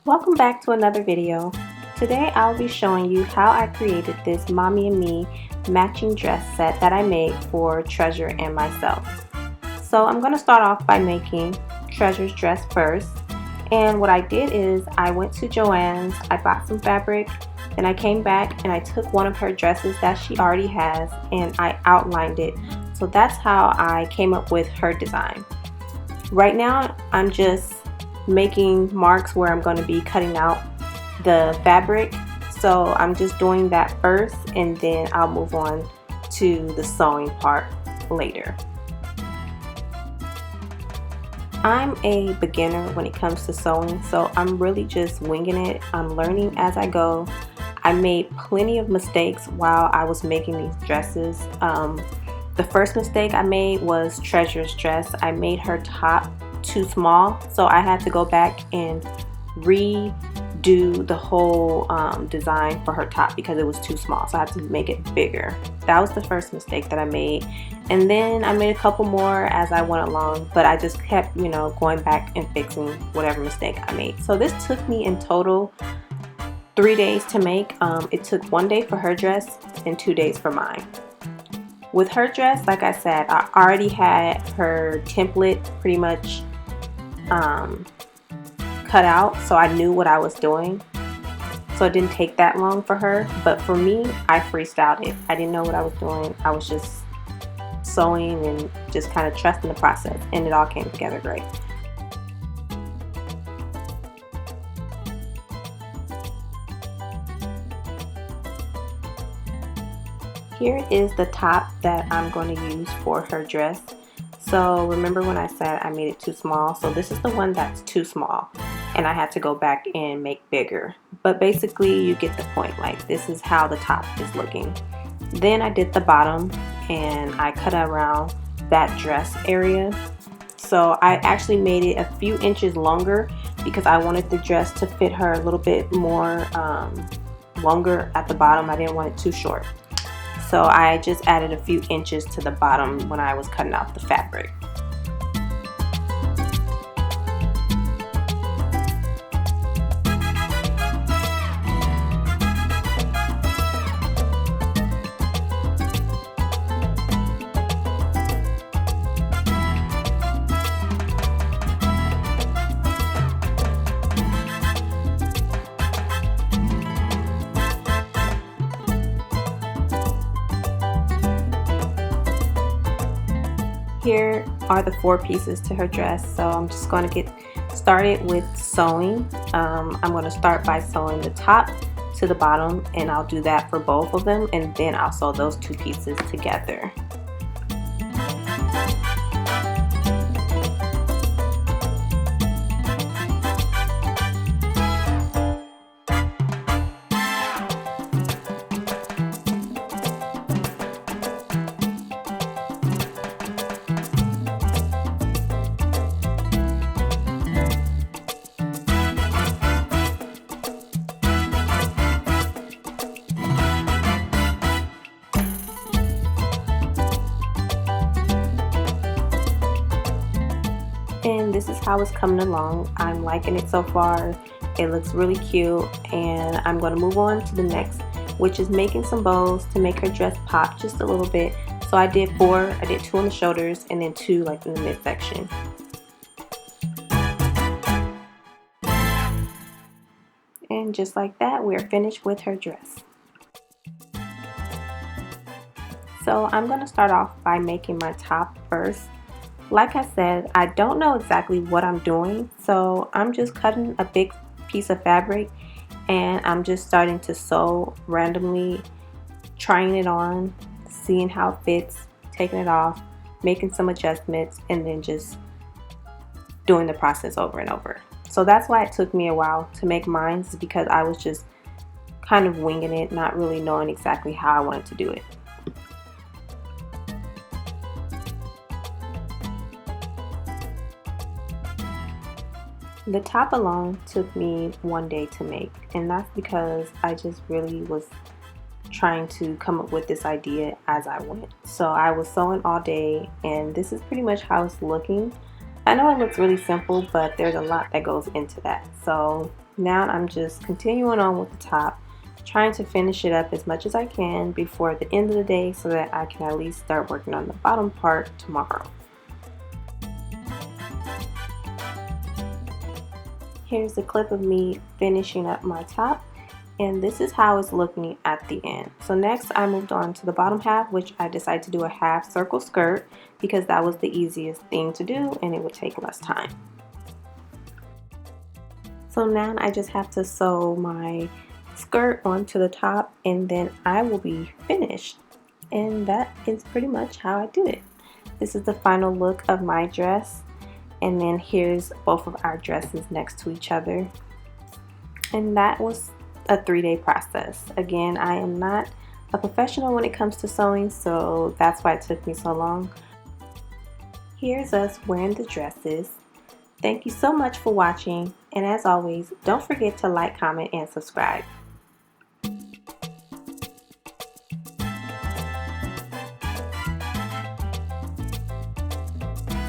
Welcome back to another video. Today I'll be showing you how I created this Mommy and Me matching dress set that I made for Treasure and myself. So I'm going to start off by making Treasure's dress first. And what I did is I went to Joann's, I bought some fabric, then I came back and I took one of her dresses that she already has and I outlined it. So that's how I came up with her design. Right now I'm just making marks where I'm going to be cutting out the fabric, so I'm just doing that first and then I'll move on to the sewing part later. I'm a beginner when it comes to sewing, so I'm really just winging it. I'm learning as I go. I made plenty of mistakes while I was making these dresses. The first mistake I made was Treasure's dress. I made her top too small, so I had to go back and redo the whole design for her top because it was too small, so I had to make it bigger. That was the first mistake that I made, and then I made a couple more as I went along, but I just kept going back and fixing whatever mistake I made. So this took me in total 3 days to make. It took 1 day for her dress and 2 days for mine. With her dress, like I said, I already had her template pretty much cut out, so I knew what I was doing. So it didn't take that long for her, but for me, I freestyled it. I didn't know what I was doing. I was just sewing and just kind of trusting the process, and it all came together great. Here is the top that I'm going to use for her dress. So remember when I said I made it too small? So this is the one that's too small and I had to go back and make bigger. But basically you get the point, like this is how the top is looking. Then I did the bottom and I cut around that dress area. So I actually made it a few inches longer because I wanted the dress to fit her a little bit more longer at the bottom. I didn't want it too short. So I just added a few inches to the bottom when I was cutting out the fabric. Here are the 4 pieces to her dress, so I'm just going to get started with sewing. I'm going to start by sewing the top to the bottom, and I'll do that for both of them, and then I'll sew those 2 pieces together. And this is how it's coming along. I'm liking it so far. It looks really cute, and I'm going to move on to the next, which is making some bows to make her dress pop just a little bit. So I did 4. I did 2 on the shoulders and then 2 like in the midsection. And just like that, we're finished with her dress. So I'm going to start off by making my top first. Like I said, I don't know exactly what I'm doing, so I'm just cutting a big piece of fabric and I'm just starting to sew randomly, trying it on, seeing how it fits, taking it off, making some adjustments, and then just doing the process over and over. So that's why it took me a while to make mine, is because I was just kind of winging it, not really knowing exactly how I wanted to do it. The top alone took me 1 day to make, and that's because I just really was trying to come up with this idea as I went. So I was sewing all day, and this is pretty much how it's looking. I know it looks really simple, but there's a lot that goes into that. So now I'm just continuing on with the top, trying to finish it up as much as I can before the end of the day so that I can at least start working on the bottom part tomorrow. Here's a clip of me finishing up my top, and this is how it's looking at the end. So next I moved on to the bottom half, which I decided to do a half circle skirt because that was the easiest thing to do and it would take less time. So now I just have to sew my skirt onto the top and then I will be finished. And that is pretty much how I do it. This is the final look of my dress, and then here's both of our dresses next to each other. And that was a 3-day process. Again, I am not a professional when it comes to sewing, so that's why it took me so long. Here's us wearing the dresses. Thank you so much for watching, and as always, don't forget to like, comment, and subscribe.